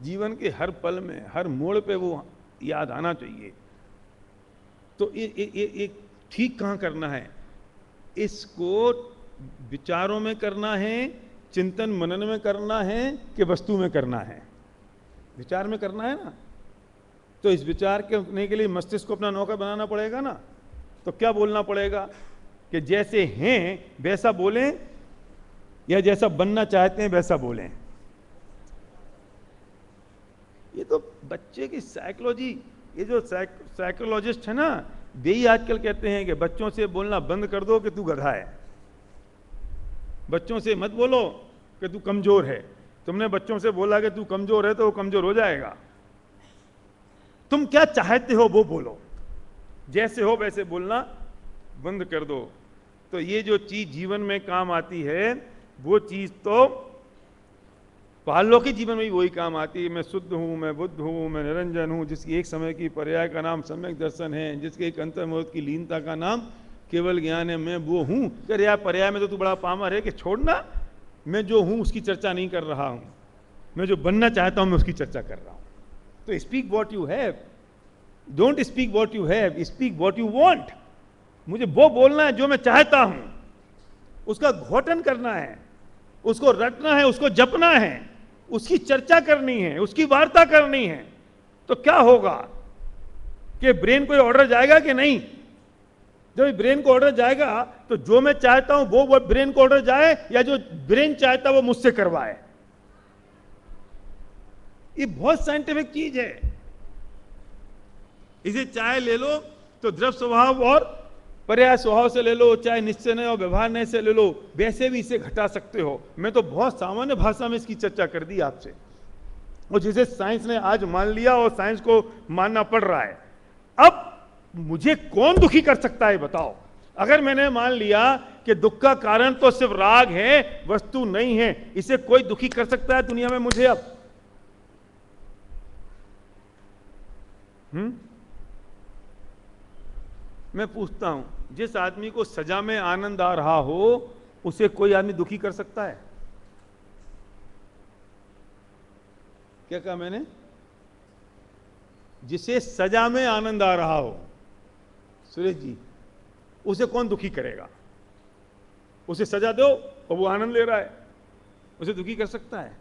जीवन के हर पल में, हर मोड़ पे वो याद आना चाहिए तो ये ठीक कहाँ करना है? इसको विचारों में करना है, चिंतन मनन में करना है, कि वस्तु में करना है? विचार में करना है ना। तो इस विचार करने के लिए मस्तिष्क को अपना नौकर बनाना पड़ेगा ना। तो क्या बोलना पड़ेगा कि जैसे हैं वैसा बोलें, या जैसा बनना चाहते हैं वैसा बोलें? ये तो बच्चे की साइकोलॉजी, ये जो साइकोलॉजिस्ट है ना, वे ही आजकल कहते हैं कि बच्चों से बोलना बंद कर दो कि तू गधा है। बच्चों से मत बोलो कि तू कमजोर है। तुमने बच्चों से बोला कि तू कमजोर है तो वो कमजोर हो जाएगा। तुम क्या चाहते हो वो बोलो, जैसे हो वैसे बोलना बंद कर दो। तो ये जो चीज जीवन में काम आती है, वो चीज तो पारलौकिक जीवन में भी वही काम आती है। मैं शुद्ध हूं, मैं बुद्ध हूं, मैं निरंजन हूं, जिसकी एक समय की पर्याय का नाम सम्यक दर्शन है, जिसके एक अंतर्मुहूर्त की लीनता का नाम केवल ज्ञान है, मैं वो हूं। अरे यार, पर्याय में तो तू बड़ा पामर है कि छोड़ना, मैं जो हूं उसकी चर्चा नहीं कर रहा हूं, मैं जो बनना चाहता हूं मैं उसकी चर्चा कर रहा हूं। तो speak what you have, don't speak what you have, speak what you want. मुझे वो बोलना है जो मैं चाहता हूं, उसका घोटन करना है, उसको रटना है, उसको जपना है, उसकी चर्चा करनी है, उसकी वार्ता करनी है। तो क्या होगा कि ब्रेन को ऑर्डर जाएगा कि नहीं? जब ब्रेन को ऑर्डर जाएगा तो जो मैं चाहता हूं वो ब्रेन को ऑर्डर जाए, या जो ब्रेन चाहता है वो मुझसे करवाए। ये बहुत साइंटिफिक चीज है। इसे चाहे ले लो तो द्रव स्वभाव और पर्याय स्वभाव से ले लो, चाहे निश्चय और व्यवहार नहीं से ले लो, वैसे भी इसे घटा सकते हो। मैं तो बहुत सामान्य भाषा में इसकी चर्चा कर दी आपसे, और जिसे साइंस ने आज मान लिया और साइंस को मानना पड़ रहा है। अब मुझे कौन दुखी कर सकता है बताओ? अगर मैंने मान लिया कि दुख का कारण तो सिर्फ राग है, वस्तु नहीं है, इसे कोई दुखी कर सकता है दुनिया में मुझे? अब मैं पूछता हूं, जिस आदमी को सजा में आनंद आ रहा हो, उसे कोई आदमी दुखी कर सकता है? क्या कहा मैंने? जिसे सजा में आनंद आ रहा हो, सुरेश जी, उसे कौन दुखी करेगा? उसे सजा दो और वो आनंद ले रहा है, उसे दुखी कर सकता है?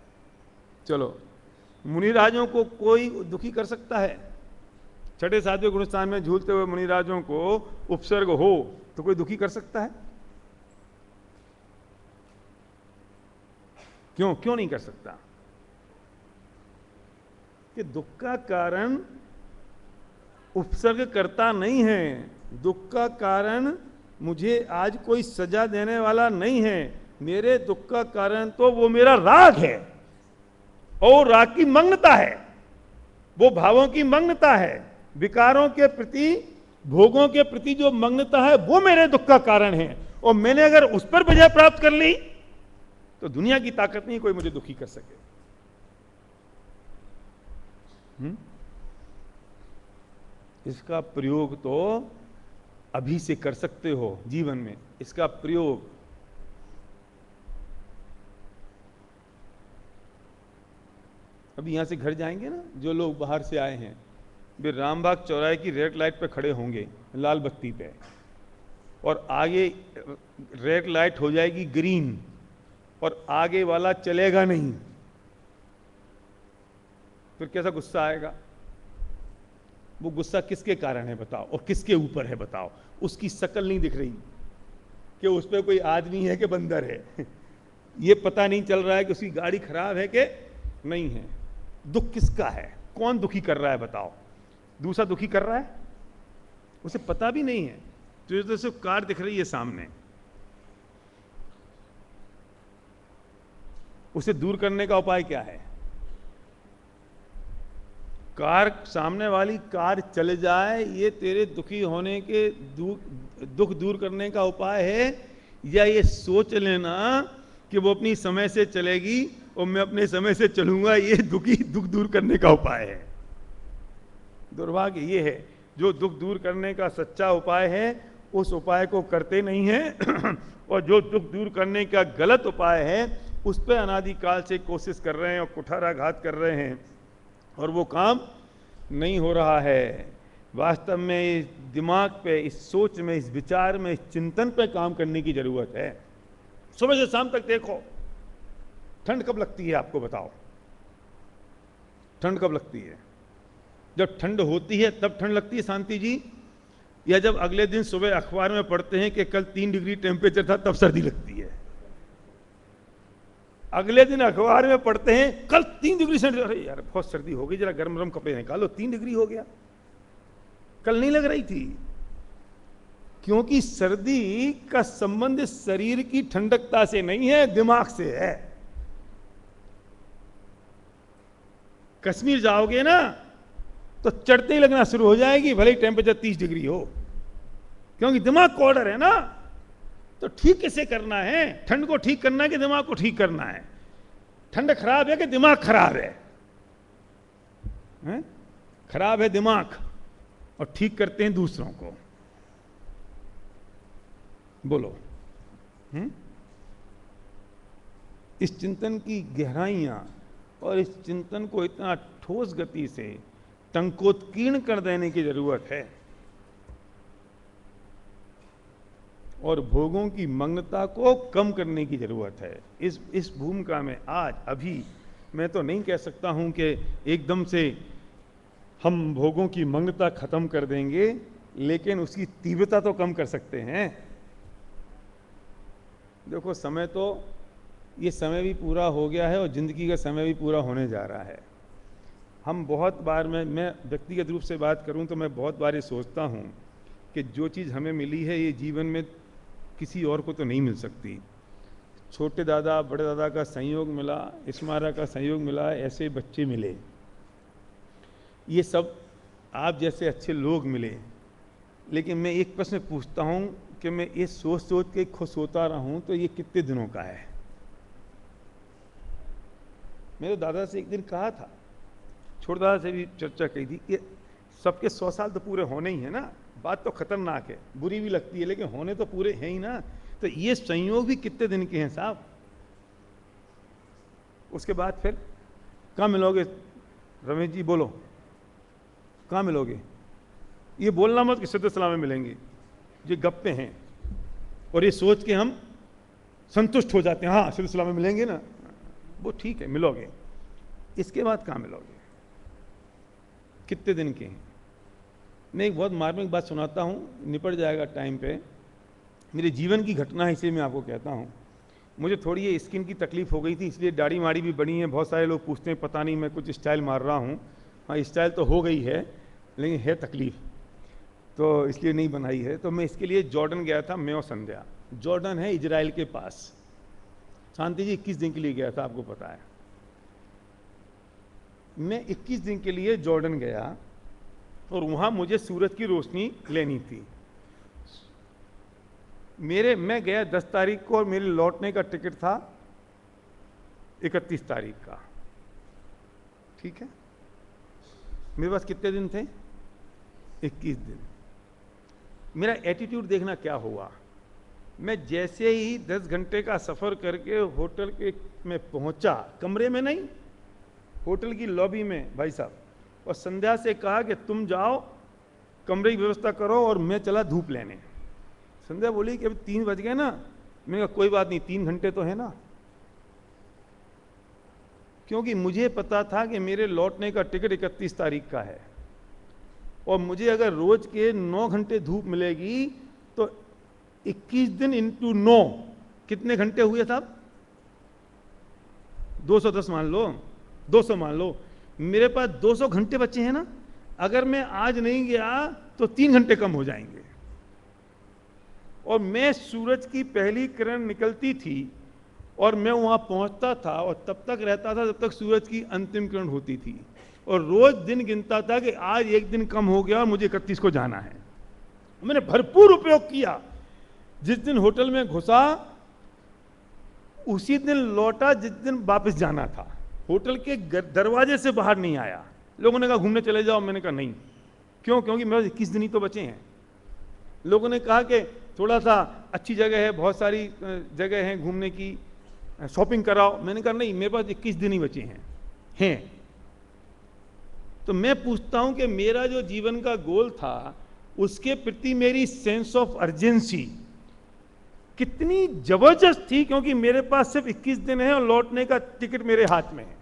चलो, मुनिराजों को कोई दुखी कर सकता है? छठे सातवें गुणस्थान में झूलते हुए मुनिराजों को उपसर्ग हो तो कोई दुखी कर सकता है? क्यों नहीं कर सकता? कि दुख का कारण उपसर्ग करता नहीं है, दुख का कारण मुझे आज कोई सजा देने वाला नहीं है। मेरे दुख का कारण तो वो मेरा राग है, और राग की मग्नता है, वो भावों की मग्नता है, विकारों के प्रति, भोगों के प्रति जो मग्नता है, वो मेरे दुख का कारण है। और मैंने अगर उस पर विजय प्राप्त कर ली तो दुनिया की ताकत नहीं कोई मुझे दुखी कर सके। इसका प्रयोग तो अभी से कर सकते हो जीवन में, इसका प्रयोग। अभी यहां से घर जाएंगे ना, जो लोग बाहर से आए हैं, वे रामबाग चौराहे की रेड लाइट पे खड़े होंगे, लाल बत्ती पे, और आगे रेड लाइट हो जाएगी ग्रीन, और आगे वाला चलेगा नहीं। फिर कैसा गुस्सा आएगा? वो गुस्सा किसके कारण है बताओ, और किसके ऊपर है बताओ? उसकी शक्ल नहीं दिख रही कि उस पर कोई आदमी है कि बंदर है, ये पता नहीं चल रहा है कि उसकी गाड़ी खराब है कि नहीं है। दुख किसका है? कौन दुखी कर रहा है बताओ? दूसरा दुखी कर रहा है, उसे पता भी नहीं है। तुझे तो सिर्फ कार दिख रही है सामने, उसे दूर करने का उपाय क्या है? कार, सामने वाली कार चले जाए, ये तेरे दुखी होने के दुख दूर करने का उपाय है, या ये सोच लेना कि वो अपनी समय से चलेगी और मैं अपने समय से चलूंगा, ये दुख दूर करने का उपाय है? दुर्भाग्य ये है, जो दुख दूर करने का सच्चा उपाय है उस उपाय को करते नहीं है और जो दुख दूर करने का गलत उपाय है उस पर अनादिकाल से कोशिश कर रहे हैं और कुठाराघात कर रहे हैं, और वो काम नहीं हो रहा है। वास्तव में इस दिमाग पे, इस सोच में, इस विचार में, इस चिंतन पे काम करने की जरूरत है। सुबह से शाम तक देखो, ठंड कब लगती है आपको बताओ? ठंड कब लगती है? जब ठंड होती है तब ठंड लगती है शांति जी, या जब अगले दिन सुबह अखबार में पढ़ते हैं कि कल 3 डिग्री टेम्परेचर था तब सर्दी लगती है? अगले दिन अखबार में पढ़ते हैं कल 3 डिग्री सर्दी, अरे यार बहुत सर्दी हो गई, जरा गर्म गर्म कपड़े निकालो, 3 डिग्री हो गया, कल नहीं लग रही थी। क्योंकि सर्दी का संबंध शरीर की ठंडकता से नहीं है, दिमाग से है। कश्मीर जाओगे ना तो चढ़ते ही लगना शुरू हो जाएगी, भले ही टेम्परेचर 30 डिग्री हो, क्योंकि दिमाग को ऑर्डर है ना। तो ठीक कैसे करना है? ठंड को ठीक करना है कि दिमाग को ठीक करना है? ठंड खराब है कि दिमाग खराब है? खराब है दिमाग, और ठीक करते हैं दूसरों को। बोलो। इस चिंतन की गहराइयां और इस चिंतन को इतना ठोस गति से टंकोत्कीर्ण कर देने की जरूरत है, और भोगों की मग्नता को कम करने की जरूरत है। इस भूमिका में आज अभी मैं तो नहीं कह सकता हूं कि एकदम से हम भोगों की मग्नता खत्म कर देंगे, लेकिन उसकी तीव्रता तो कम कर सकते हैं। देखो, समय तो, ये समय भी पूरा हो गया है और जिंदगी का समय भी पूरा होने जा रहा है। हम बहुत बार, मैं व्यक्तिगत रूप से बात करूं तो मैं बहुत बार ये सोचता हूं कि जो चीज़ हमें मिली है ये जीवन में किसी और को तो नहीं मिल सकती। छोटे दादा बड़े दादा का संयोग मिला, इस्मारा का संयोग मिला, ऐसे बच्चे मिले, ये सब आप जैसे अच्छे लोग मिले। लेकिन मैं एक प्रश्न पूछता हूं कि मैं ये सोच सोच के खुश होता रहा हूं तो ये कितने दिनों का है? मेरे दादा से एक दिन कहा था, छोटे दादा से भी चर्चा की थी कि सबके 100 साल तो पूरे होने ही है ना। बात तो खतरनाक है, बुरी भी लगती है, लेकिन होने तो पूरे हैं ही ना। तो ये संयोग भी कितने दिन के हैं साहब? उसके बाद फिर कहाँ मिलोगे? रमेश जी बोलो, कहाँ मिलोगे? ये बोलना मत कि सिद्ध सलाह में मिलेंगे, ये गप्पे हैं। और ये सोच के हम संतुष्ट हो जाते हैं, हाँ सिद्ध सलाह में मिलेंगे ना, वो ठीक है मिलोगे। इसके बाद कहाँ मिलोगे? कितने दिन के हैं? मैं एक बहुत मार्मिक बात सुनाता हूँ, निपट जाएगा टाइम पे। मेरे जीवन की घटना है, इसे मैं आपको कहता हूँ। मुझे थोड़ी ये स्किन की तकलीफ हो गई थी, इसलिए दाढ़ी माड़ी भी बनी है। बहुत सारे लोग पूछते हैं पता नहीं मैं कुछ स्टाइल मार रहा हूँ। हाँ स्टाइल तो हो गई है, लेकिन है तकलीफ, तो इसलिए नहीं बनाई है। तो मैं इसके लिए जॉर्डन गया था, मैं और संध्या। जॉर्डन है इजराइल के पास। शांति जी 21 दिन के लिए गया था, आपको पता है। मैं 21 दिन के लिए जॉर्डन गया और वहां मुझे सूरज की रोशनी लेनी थी। मैं गया 10 तारीख को और मेरे लौटने का टिकट था 31 तारीख का। ठीक है, मेरे पास कितने दिन थे? 21 दिन। मेरा एटीट्यूड देखना क्या हुआ। मैं जैसे ही 10 घंटे का सफर करके होटल के में पहुंचा, कमरे में नहीं, होटल की लॉबी में भाई साहब, और संध्या से कहा कि तुम जाओ कमरे की व्यवस्था करो और मैं चला धूप लेने। संध्या बोली कि अभी 3 बज गए ना। मैंने कहा कोई बात नहीं, 3 घंटे तो है ना। क्योंकि मुझे पता था कि मेरे लौटने का टिकट 31 तारीख का है, और मुझे अगर रोज के 9 घंटे धूप मिलेगी तो 21 दिन इंटू 9 कितने घंटे हुए साहब? 210 मान लो, 200 मान लो। मेरे पास 200 घंटे बचे हैं ना। अगर मैं आज नहीं गया तो 3 घंटे कम हो जाएंगे। और मैं सूरज की पहली किरण निकलती थी और मैं वहां पहुंचता था और तब तक रहता था जब तक सूरज की अंतिम किरण होती थी। और रोज दिन गिनता था कि आज एक दिन कम हो गया और मुझे 31 को जाना है। मैंने भरपूर उपयोग किया। जिस दिन होटल में घुसा उसी दिन लौटा जिस दिन वापस जाना था। होटल के दरवाजे से बाहर नहीं आया। लोगों ने कहा घूमने चले जाओ, मैंने कहा नहीं। क्यों? क्योंकि मेरे 21 दिन ही तो बचे हैं। लोगों ने कहा कि थोड़ा सा अच्छी जगह है, बहुत सारी जगह है घूमने की, शॉपिंग कराओ। मैंने कहा नहीं, मेरे पास 21 दिन ही बचे हैं। तो मैं पूछता हूं कि मेरा जो जीवन का गोल था उसके प्रति मेरी सेंस ऑफ अर्जेंसी कितनी जबरदस्त थी, क्योंकि मेरे पास सिर्फ 21 दिन है और लौटने का टिकट मेरे हाथ में है।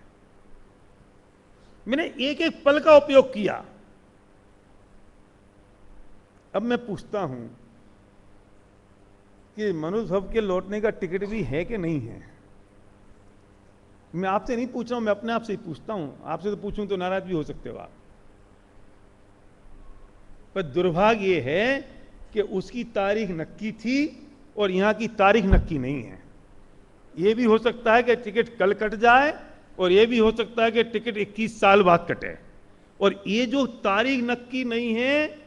मैंने एक एक पल का उपयोग किया। अब मैं पूछता हूं कि मनुष्य भव के लौटने का टिकट भी है कि नहीं है। मैं आपसे नहीं पूछ रहा हूं, मैं अपने आप से ही पूछता हूं। आपसे तो पूछूं तो नाराज भी हो सकते हो आप। पर दुर्भाग्य यह है कि उसकी तारीख नक्की थी और यहां की तारीख नक्की नहीं है। यह भी हो सकता है कि टिकट कल कट जाए और यह भी हो सकता है कि टिकट 21 साल बाद कटे। और ये जो तारीख नक्की नहीं है,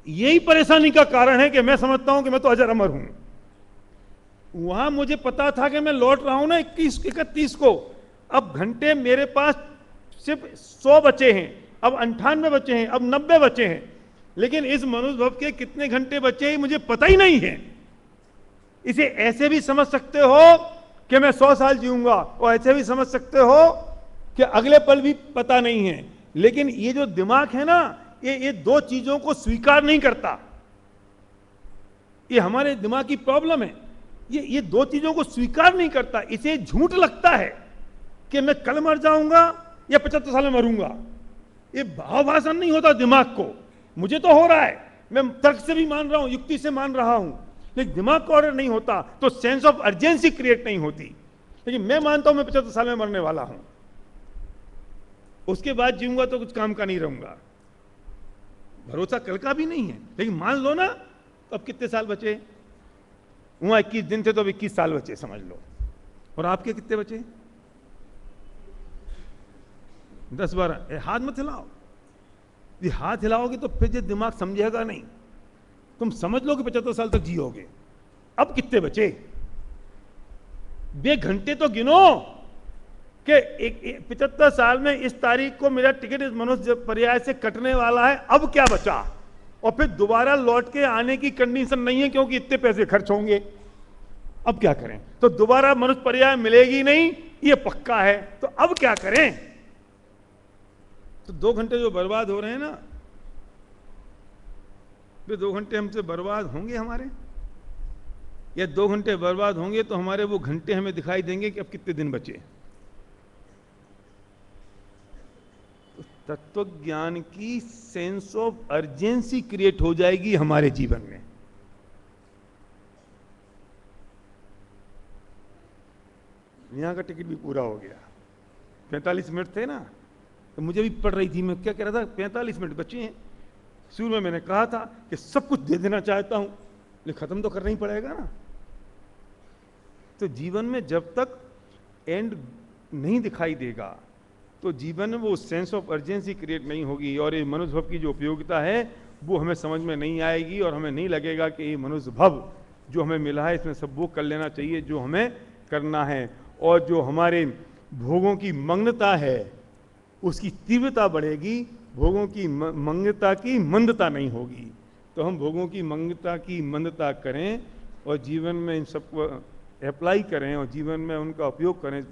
यही परेशानी का कारण है कि मैं समझता हूं कि मैं तो अजर अमर हूं। वहां मुझे पता था कि मैं लौट रहा हूं ना 21-31 को। अब घंटे मेरे पास सिर्फ 100 बचे हैं, अब 98 बचे हैं, अब 90 बचे हैं। लेकिन इस मनुष्य भव के कितने घंटे बचे हैं मुझे पता ही नहीं है। इसे ऐसे भी समझ सकते हो कि मैं 100 साल जीऊंगा, और ऐसे भी समझ सकते हो कि अगले पल भी पता नहीं है। लेकिन ये जो दिमाग है ना, ये दो चीजों को स्वीकार नहीं करता। ये हमारे दिमाग की प्रॉब्लम है। ये दो चीजों को स्वीकार नहीं करता। इसे झूठ लगता है कि मैं कल मर जाऊंगा या 75 साल में मरूंगा। ये भावभाषण नहीं होता दिमाग को। मुझे तो हो रहा है, मैं तर्क से भी मान रहा हूं, युक्ति से मान रहा हूं, लेकिन दिमाग को ऑर्डर नहीं होता, तो सेंस ऑफ अर्जेंसी क्रिएट नहीं होती। लेकिन मैं मानता हूं मैं 75 साल में मरने वाला हूं, उसके बाद जीऊंगा तो कुछ काम का नहीं रहूंगा। भरोसा कल का भी नहीं है, लेकिन मान लो ना, तो अब कितने साल बचे? वहां 21 दिन थे तो अब 21 साल बचे समझ लो। और आपके कितने बचे? 10-12। हाथ मत हिलाओ। ये हाथ हिलाओगे तो फिर ये दिमाग समझेगा नहीं। तुम समझ लो कि 75 साल तक जियोगे। अब कितने बचे? बे घंटे तो गिनो कि 75 साल में इस तारीख को मेरा टिकट इस मनुष्य पर्याय से कटने वाला है। अब क्या बचा? और फिर दोबारा लौट के आने की कंडीशन नहीं है, क्योंकि इतने पैसे खर्च होंगे। अब क्या करें? तो दोबारा मनुष्य पर्याय मिलेगी नहीं, ये पक्का है। तो अब क्या करें? तो 2 घंटे जो बर्बाद हो रहे हैं ना, वे 2 घंटे हमसे बर्बाद होंगे हमारे, या 2 घंटे बर्बाद होंगे तो हमारे वो घंटे हमें दिखाई देंगे कि अब कितने दिन बचे। तो तत्व ज्ञान की सेंस ऑफ अर्जेंसी क्रिएट हो जाएगी हमारे जीवन में। यहां का टिकट भी पूरा हो गया। 45 मिनट थे ना, तो मुझे भी पड़ रही थी। मैं क्या कह रहा था, 45 मिनट बचे हैं। शुरू में मैंने कहा था कि सब कुछ दे देना चाहता हूं, लेकिन खत्म तो करना ही पड़ेगा ना। तो जीवन में जब तक एंड नहीं दिखाई देगा, तो जीवन में वो सेंस ऑफ अर्जेंसी क्रिएट नहीं होगी, और ये मनुष्य भव की जो उपयोगिता है वो हमें समझ में नहीं आएगी। और हमें नहीं लगेगा कि ये मनुष्य भव जो हमें मिला है इसमें सब वो कर लेना चाहिए जो हमें करना है। और जो हमारे भोगों की मग्नता है उसकी तीव्रता बढ़ेगी, भोगों की मंगता की मंदता नहीं होगी। तो हम भोगों की मंगता की मंदता करें और जीवन में इन सबको अप्लाई करें और जीवन में उनका उपयोग करें।